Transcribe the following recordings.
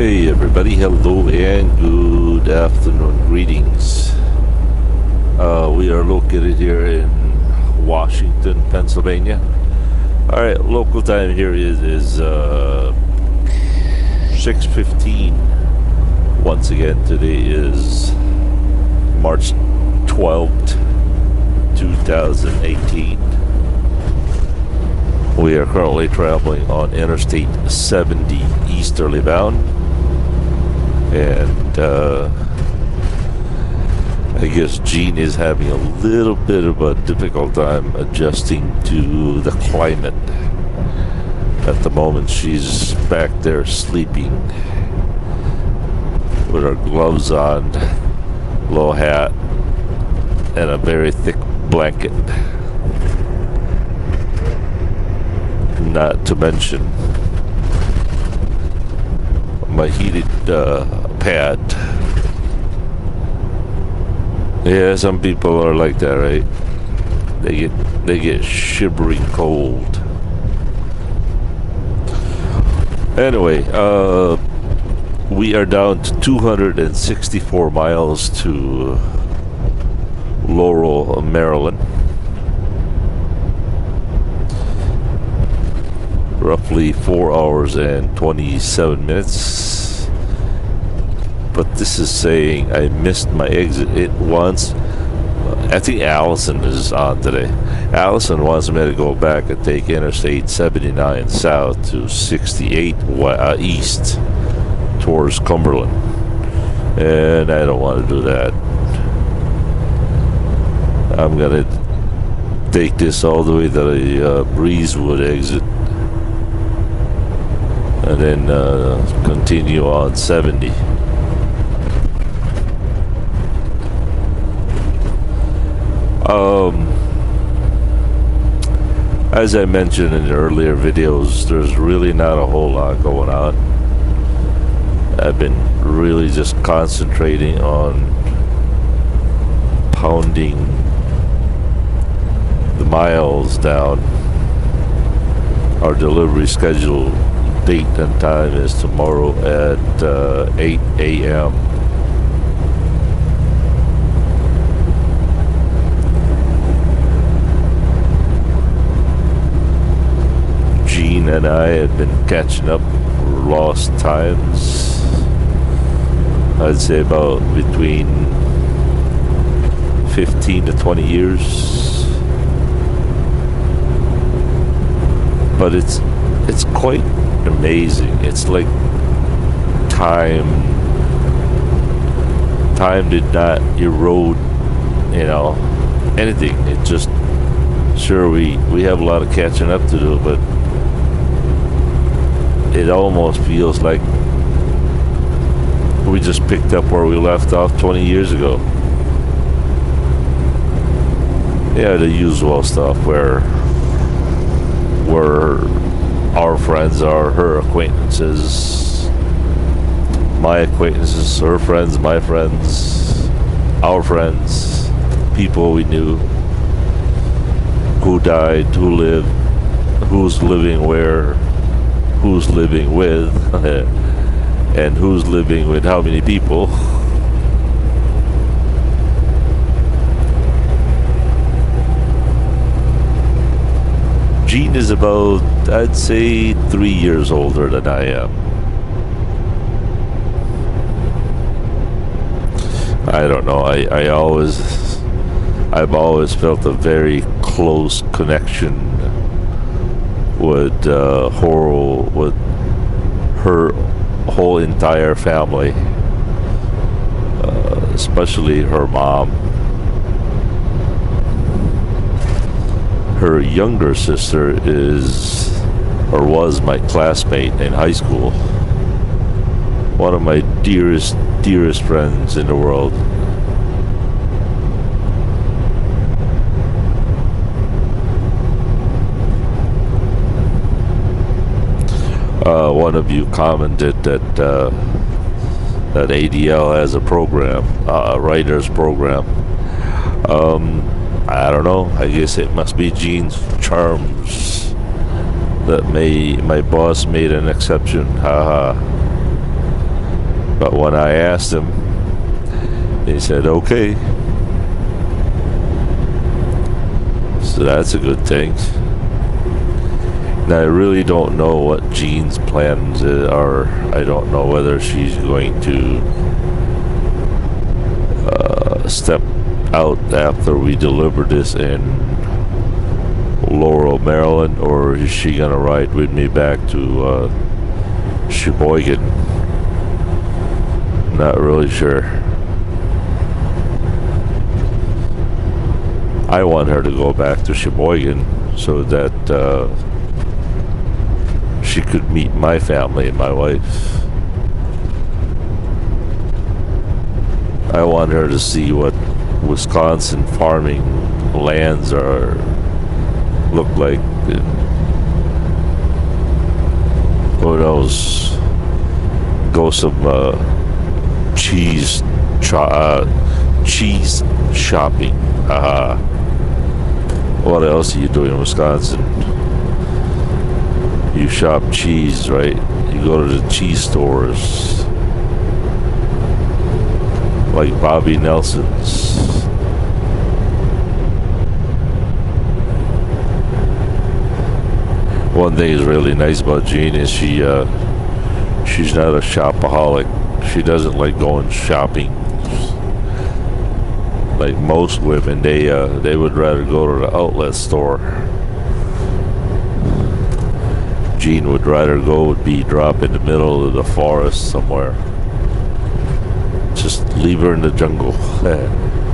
Hey everybody, hello and good afternoon, greetings. We are located here in Washington, Pennsylvania. Alright, local time here is 6:15. Once again, today is March 12th, 2018. We are currently traveling on Interstate 70 easterly bound, and I guess Jean is having a little bit of a difficult time adjusting to the climate. At the moment, she's back there sleeping with her gloves on, low hat, and a very thick blanket. Not to mention my heated pad. Yeah, some people are like that, right? They get shivering cold. Anyway, we are down to 264 miles to Laurel, Maryland. Roughly 4 hours and 27 minutes. But this is saying I missed my exit once. I think Allison is on today. Allison wants me to go back and take Interstate 79 south to 68 east towards Cumberland. And I don't want to do that. I'm going to take this all the way to the Breezewood exit, and then continue on 70. As I mentioned in the earlier videos, there's really not a whole lot going on. I've been really just concentrating on pounding the miles down. Our delivery schedule date and time is tomorrow at 8 a.m. Jean and I had been catching up lost times. I'd say about between 15 to 20 years. But it's quite amazing. It's like time did not erode, anything. It just, sure, we have a lot of catching up to do, but it almost feels like we just picked up where we left off 20 years ago. Yeah, the usual stuff where our friends are her acquaintances, my acquaintances, her friends, my friends, our friends, people we knew, who died, who lived, who's living where, who's living with, and who's living with how many people. Jean is about, I'd say, 3 years older than I am. I don't know. I've always felt a very close connection with her whole entire family, especially her mom. Her younger sister was my classmate in high school. One of my dearest friends in the world. One of you commented that ADL has a program, a writer's program. I don't know. I guess it must be Jean's charms that my boss made an exception. Haha. But when I asked him, he said, okay. So that's a good thing. Now, I really don't know what Jean's plans are. I don't know whether she's going to step out after we deliver this in Laurel, Maryland, or is she going to ride with me back to Sheboygan? Not really sure. I want her to go back to Sheboygan so that she could meet my family and my wife. I want her to see what Wisconsin farming lands look like. Who knows? Go some cheese shopping. What else do you do in Wisconsin? You shop cheese, right? You go to the cheese stores like Bobby Nelson's. One thing is really nice about Jean is she's not a shopaholic. She doesn't like going shopping. Like most women, they would rather go to the outlet store. Jean would rather be drop in the middle of the forest somewhere. Just leave her in the jungle.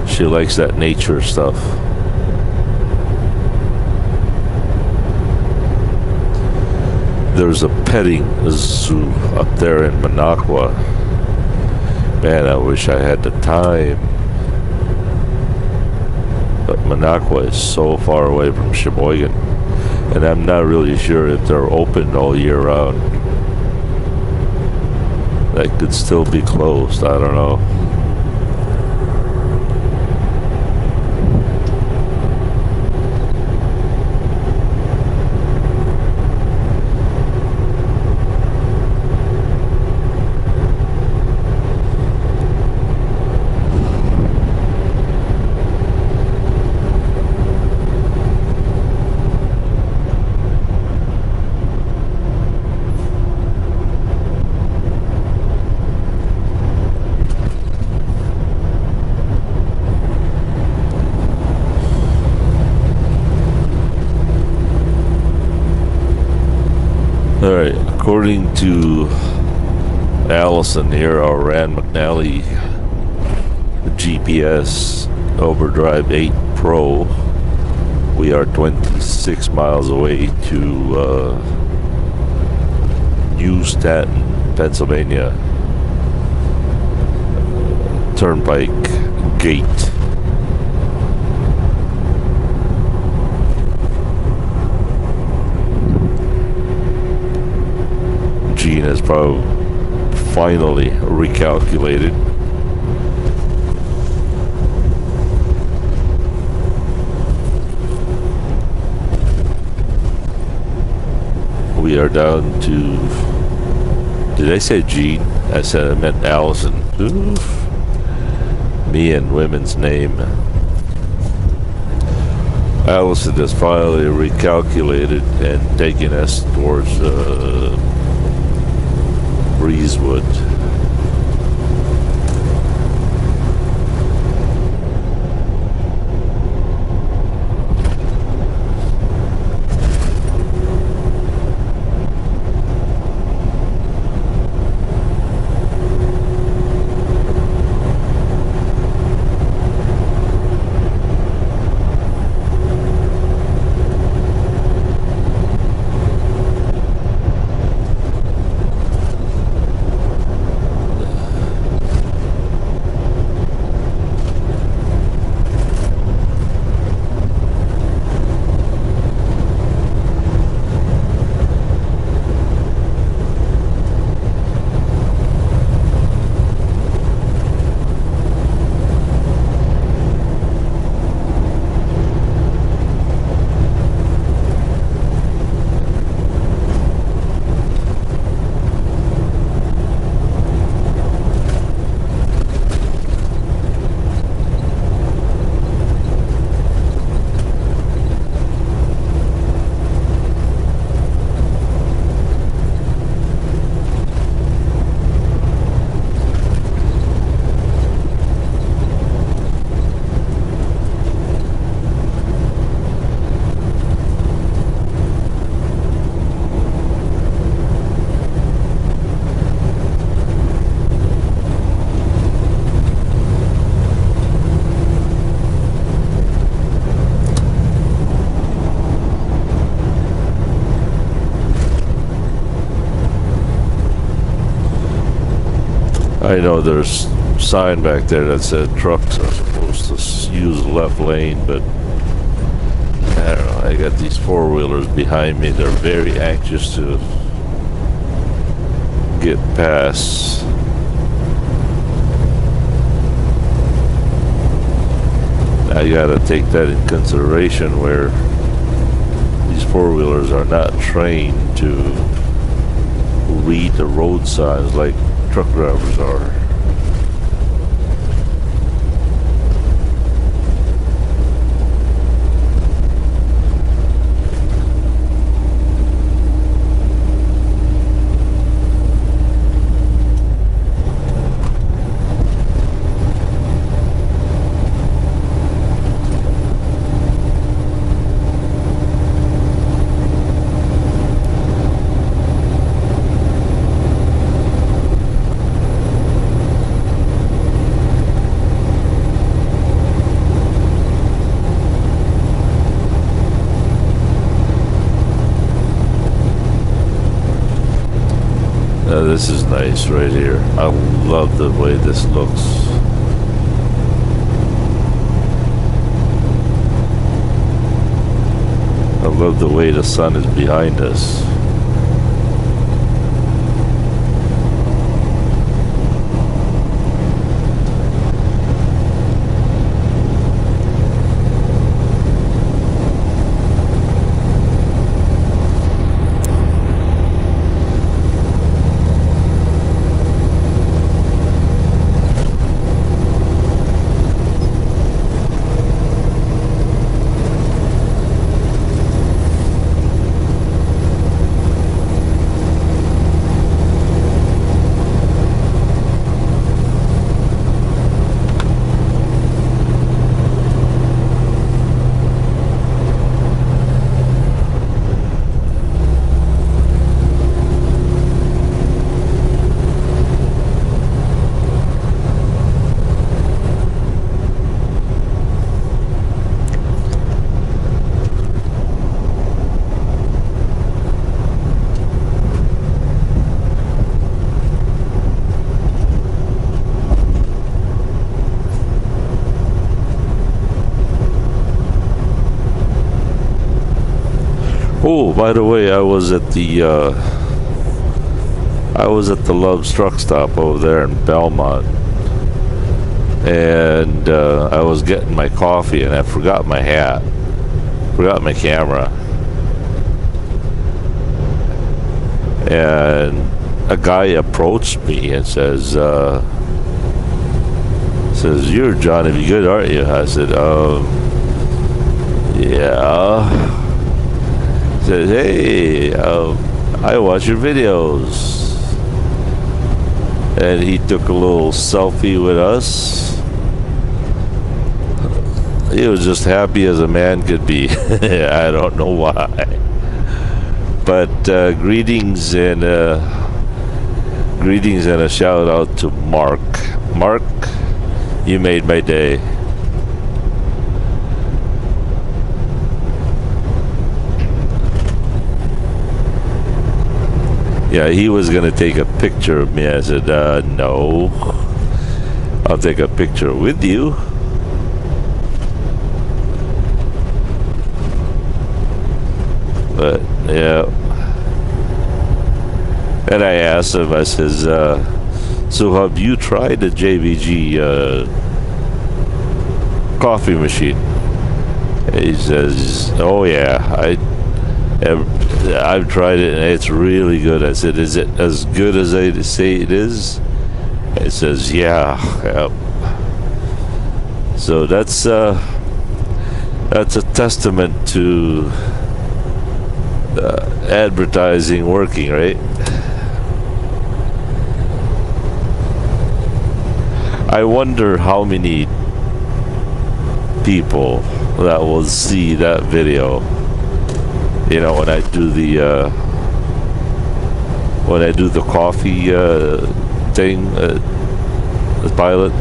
She likes that nature stuff. There's a petting zoo up there in Minocqua. Man, I wish I had the time. But Minocqua is so far away from Sheboygan. And I'm not really sure if they're open all year round. That could still be closed. I don't know. Alright, according to Allison here, our Rand McNally GPS Overdrive 8 Pro, we are 26 miles away to New Staten, Pennsylvania Turnpike Gate. Jean has probably finally recalculated. We are down to, did I say Jean? I meant Allison. Oof. Me and women's name. Allison has finally recalculated and taken us towards Breezewood. I know there's a sign back there that said trucks are supposed to use the left lane, but I don't know. I got these four-wheelers behind me. They're very anxious to get past. I gotta take that in consideration where these four-wheelers are not trained to read the road signs like truck drivers are. This is nice right here. I love the way this looks. I love the way the sun is behind us. Oh, by the way, I was at the Love's truck stop over there in Belmont, and I was getting my coffee, and I forgot my hat, forgot my camera, and a guy approached me and says, "You're Johnny B. Good, aren't you?" I said, "Yeah." Said, "Hey, I watch your videos," and he took a little selfie with us. He was just happy as a man could be. I don't know why, but greetings and a shout out to Mark. Mark, you made my day. Yeah, he was gonna take a picture of me. I said, no, I'll take a picture with you. But yeah, and I asked him, I says, so have you tried the JBG coffee machine? He says, oh yeah, I've tried it and it's really good. I said, is it as good as they say it is? It says, yeah. Yep. So that's a testament to advertising working, right? I wonder how many people that will see that video. You know, when I do the coffee thing, the pilot,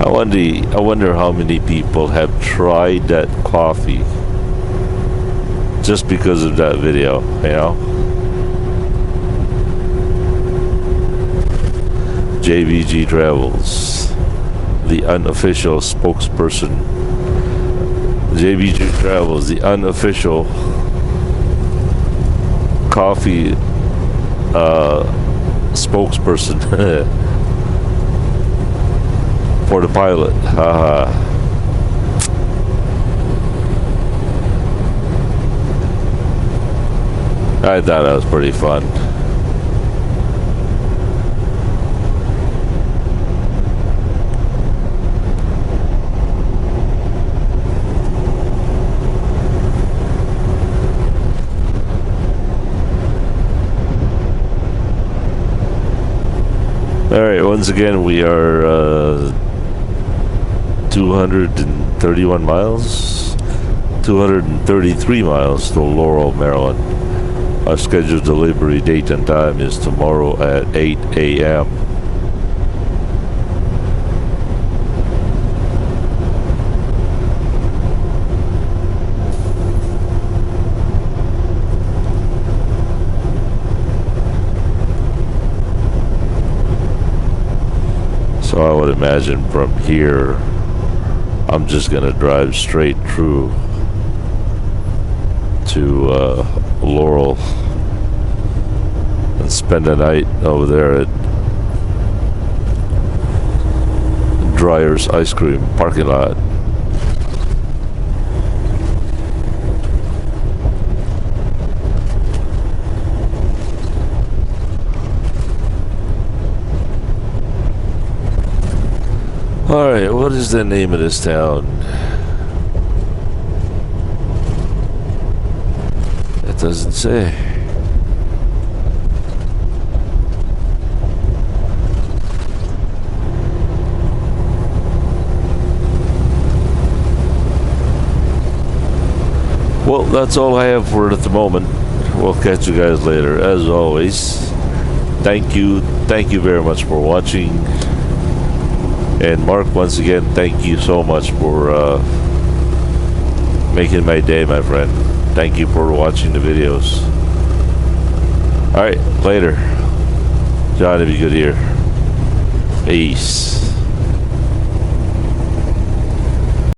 I wonder how many people have tried that coffee just because of that video. You know, JBG Travels, the unofficial spokesperson. JBG Travels, the unofficial coffee spokesperson for the pilot. Haha. I thought that was pretty fun. Alright, once again we are 231 miles, 233 miles to Laurel, Maryland. Our scheduled delivery date and time is tomorrow at 8 a.m. So I would imagine from here, I'm just gonna drive straight through to Laurel and spend the night over there at Dryer's Ice Cream parking lot. Alright, what is the name of this town? It doesn't say. Well, that's all I have for it at the moment. We'll catch you guys later. As always, thank you very much for watching. And Mark, once again, thank you so much for making my day, my friend. Thank you for watching the videos. Alright, later. John, if you could hear. Peace.